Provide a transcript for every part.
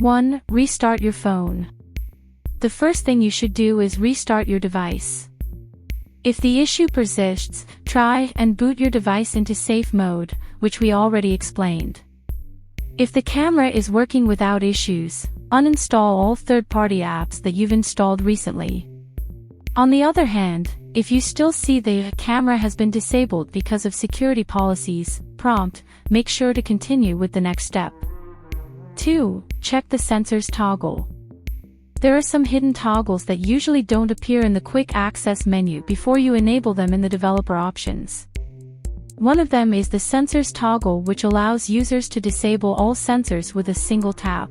1. Restart your phone. The first thing you should do is restart your device. If the issue persists, try and boot your device into safe mode, which we already explained. If the camera is working without issues, uninstall all third-party apps that you've installed recently. On the other hand, if you still see the camera has been disabled because of security policies, prompt, make sure to continue with the next step. 2. Check the sensors toggle. There are some hidden toggles that usually don't appear in the quick access menu before you enable them in the developer options. One of them is the sensors toggle, which allows users to disable all sensors with a single tap.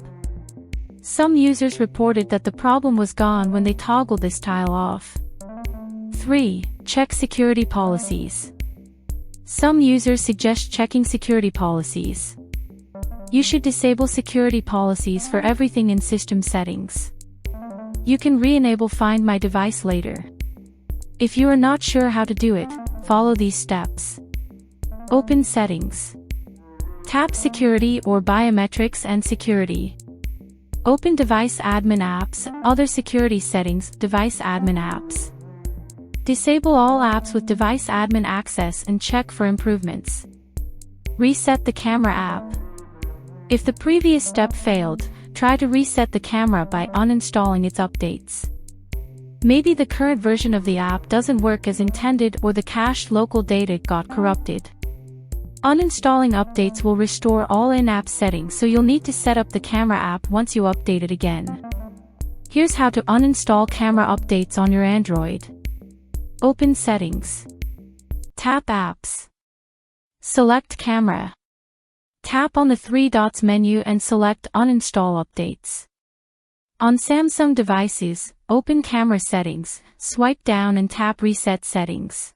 Some users reported that the problem was gone when they toggled this tile off. 3. Check security policies. Some users suggest checking security policies. You should disable security policies for everything in system settings. You can re-enable Find My Device later. If you are not sure how to do it, follow these steps. Open Settings. Tap Security or Biometrics and Security. Open Device Admin Apps, Other Security Settings, Device Admin Apps. Disable all apps with device admin access and check for improvements. Reset the camera app. If the previous step failed, try to reset the camera by uninstalling its updates. Maybe the current version of the app doesn't work as intended or the cached local data got corrupted. Uninstalling updates will restore all in-app settings, so you'll need to set up the camera app once you update it again. Here's how to uninstall camera updates on your Android. Open Settings. Tap Apps. Select Camera. Tap on the three dots menu and select Uninstall Updates. On Samsung devices, open Camera Settings, swipe down and tap Reset Settings.